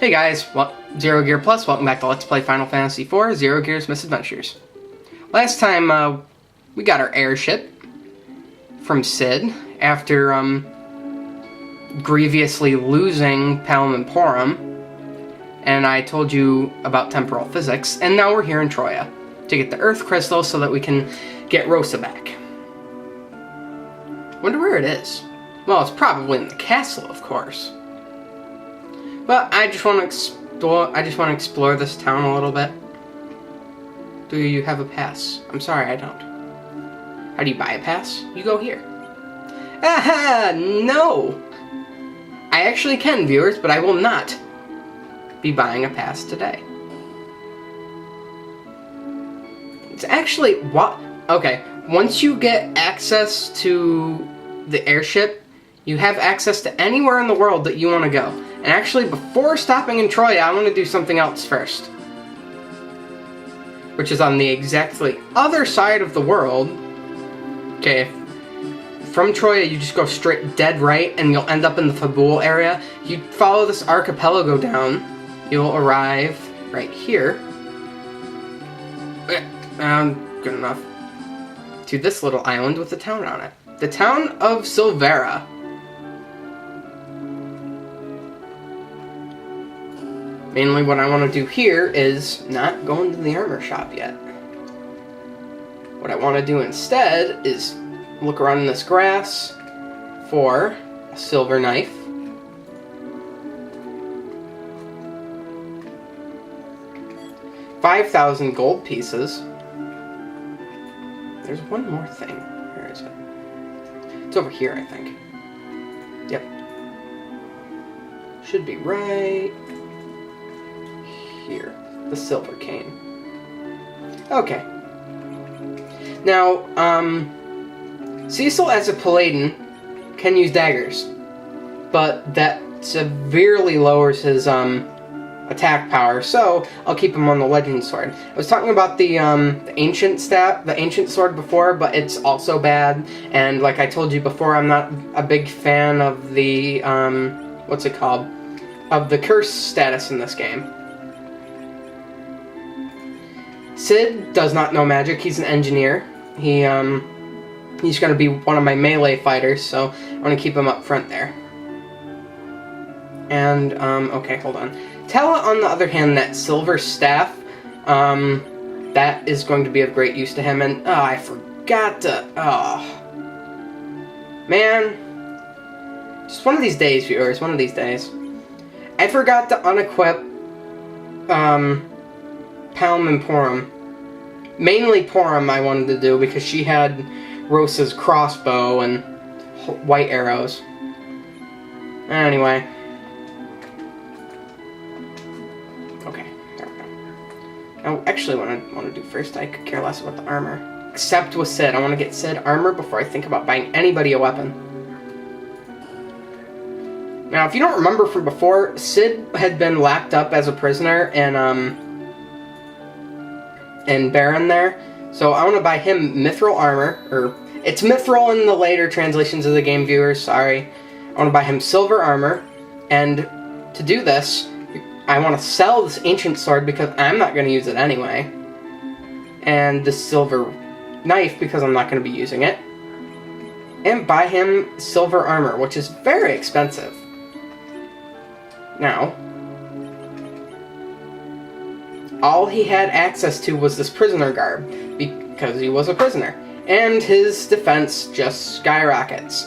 Hey guys, Zero Gear Plus, welcome back to Let's Play Final Fantasy IV, Zero Gear's Misadventures. Last time, we got our airship from Cid after, grievously losing Palom and Porum, and I told you about temporal physics, and now we're here in Troia to get the Earth Crystal so that we can get Rosa back. Wonder where it is. Well, it's probably in the castle, of course. But I just want to explore this town a little bit. Do you have a pass? I'm sorry, I don't. How do you buy a pass? You go here. Aha! No! I actually can, viewers, but I will not be buying a pass today. It's actually what? Okay, once you get access to the airship, you have access to anywhere in the world that you want to go. And actually, before stopping in Troia, I want to do something else first. Which is on the exactly other side of the world. Okay, from Troia, you just go straight dead right, and you'll end up in the Fabul area. You follow this archipelago down, you'll arrive right here. Good enough. To this little island with a town on it. The town of Silvera. Mainly what I want to do here is not go into the armor shop yet. What I want to do instead is look around in this grass for a silver knife. $5,000 gold pieces. There's one more thing. Where is it? It's over here, I think. Yep. Should be right here. The silver cane. Okay. Now, Cecil as a paladin can use daggers, but that severely lowers his attack power, so I'll keep him on the legend sword. I was talking about the ancient sword before, but it's also bad, and like I told you before, I'm not a big fan of the what's it called? Of the curse status in this game. Cid does not know magic. He's an engineer. He's going to be one of my melee fighters, so I want to keep him up front there. And, okay, hold on. Tella, on the other hand, that silver staff, that is going to be of great use to him, and, I forgot to, man. Just one of these days, viewers, one of these days. I forgot to unequip, Palom and Porum. Mainly Porum I wanted to do because she had Rosa's crossbow and white arrows. Anyway. Okay, there we go. Now, actually, what I want to do first, I could care less about the armor. Except with Cid. I want to get Cid armor before I think about buying anybody a weapon. Now, if you don't remember from before, Cid had been locked up as a prisoner in Baron there, so I want to buy him mithril armor, or it's mithril in the later translations of the game, viewers, sorry. I want to buy him silver armor, and to do this, I want to sell this ancient sword because I'm not going to use it anyway, and this silver knife because I'm not going to be using it, and buy him silver armor, which is very expensive. Now, all he had access to was this prisoner garb, because he was a prisoner, and his defense just skyrockets.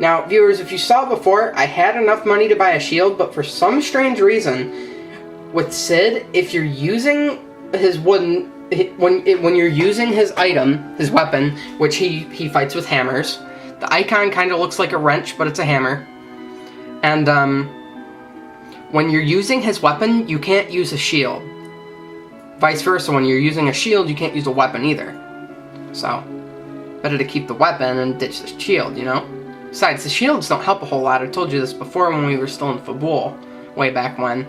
Now, viewers, if you saw before, I had enough money to buy a shield, but for some strange reason, with Cid, if you're using his wooden, when you're using his item, his weapon, which he fights with hammers, the icon kind of looks like a wrench, but it's a hammer, and, when you're using his weapon, you can't use a shield. Vice versa, when you're using a shield, you can't use a weapon either. So, better to keep the weapon and ditch the shield, you know? Besides, the shields don't help a whole lot. I told you this before when we were still in Fabul, way back when.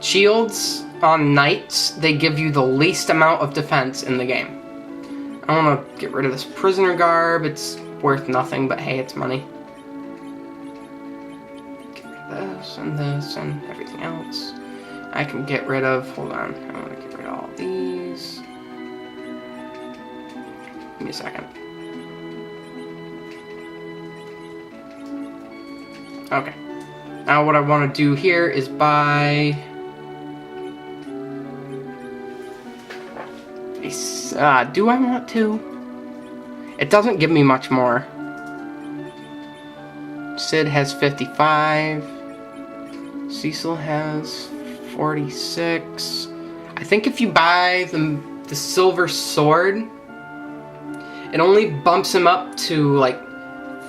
Shields on knights, they give you the least amount of defense in the game. I want to get rid of this prisoner garb. It's worth nothing, but hey, it's money. this and everything else. I can get rid of, hold on, I want to get rid of all these. Give me a second. Okay. Now what I want to do here is buy do I want to? It doesn't give me much more. Sid has 55. Cecil has 46. I think if you buy the silver sword, it only bumps him up to like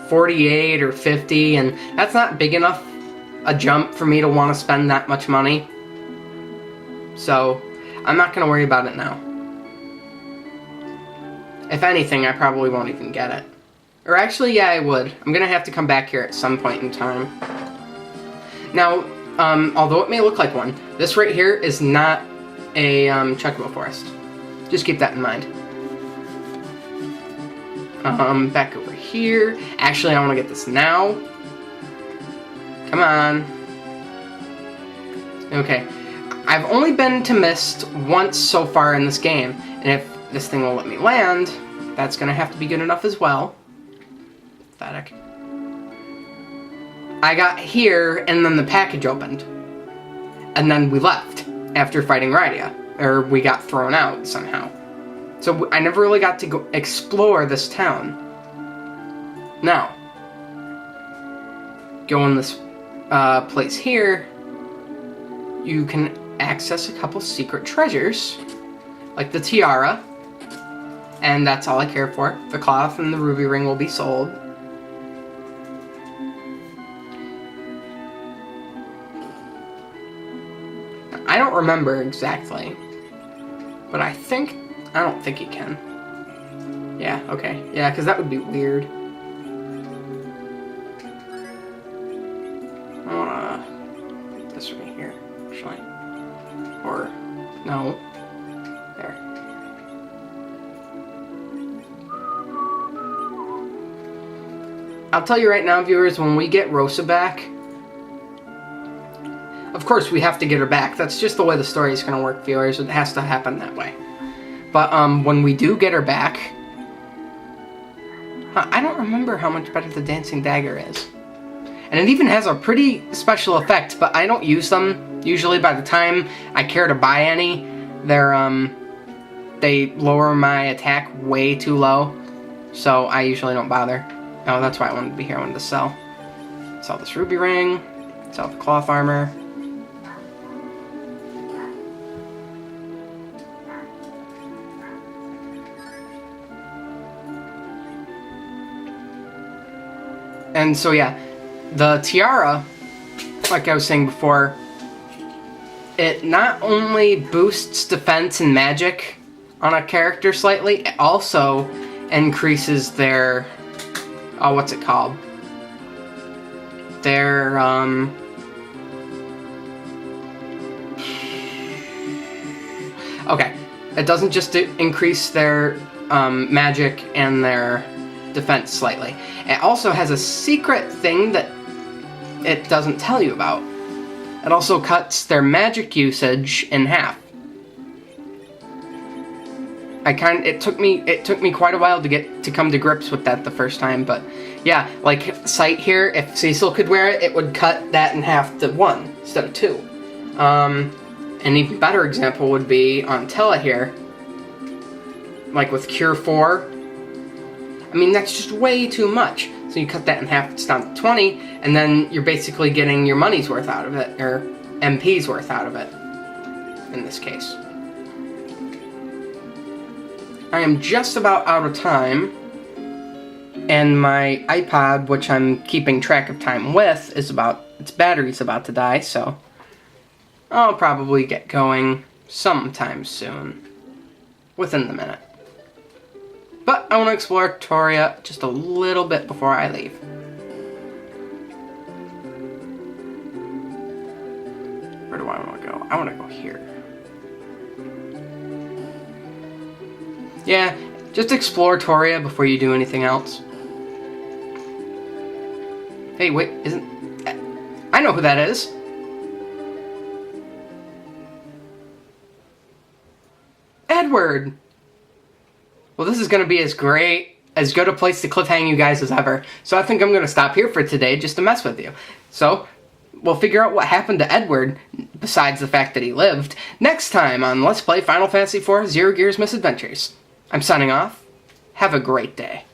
48 or 50, and that's not big enough a jump for me to want to spend that much money. So I'm not going to worry about it now. If anything, I probably won't even get it. Or actually, yeah, I would. I'm going to have to come back here at some point in time. Now, although it may look like one, this right here is not a Chocobo Forest. Just keep that in mind. Back over here. Actually, I want to get this now. Come on. Okay. I've only been to Mist once so far in this game, and if this thing will let me land, that's going to have to be good enough as well. Pathetic. I got here, and then the package opened. And then we left after fighting Rydia. Or we got thrown out somehow. So I never really got to go explore this town. Now, go in this place here. You can access a couple secret treasures. Like the tiara. And that's all I care for. The cloth and the ruby ring will be sold. I don't remember exactly. But I don't think you can. Yeah, okay. Yeah, because that would be weird. I want to... this right here, actually. Or... no. There. I'll tell you right now, viewers, when we get Rosa back... of course, we have to get her back. That's just the way the story is going to work, viewers. It has to happen that way. But when we do get her back... I don't remember how much better the Dancing Dagger is. And it even has a pretty special effect, but I don't use them. Usually by the time I care to buy any, they lower my attack way too low. So I usually don't bother. Oh, that's why I wanted to be here. I wanted to sell. Sell this ruby ring. Sell the cloth armor. And so yeah, the tiara, like I was saying before, it not only boosts defense and magic on a character slightly, it also increases their, oh, what's it called? Their, okay, it doesn't just increase their magic and their defense slightly. It also has a secret thing that it doesn't tell you about. It also cuts their magic usage in half. It took me quite a while to come to grips with that the first time, but yeah, like Sight here, if Cecil could wear it, it would cut that in half to 1 instead of 2. An even better example would be on Tella here, like with Cure 4. I mean, that's just way too much. So you cut that in half, it's down to 20, and then you're basically getting your money's worth out of it, or MP's worth out of it, in this case. I am just about out of time, and my iPod, which I'm keeping track of time with, its battery's about to die, so I'll probably get going sometime soon, within the minute. But I want to explore Troia just a little bit before I leave. Where do I want to go? I want to go here. Yeah, just explore Troia before you do anything else. Hey, wait, I know who that is. Edward! Well, this is going to be as good a place to cliffhang you guys as ever. So I think I'm going to stop here for today just to mess with you. So, we'll figure out what happened to Edward, besides the fact that he lived, next time on Let's Play Final Fantasy IV Zero Gears Misadventures. I'm signing off. Have a great day.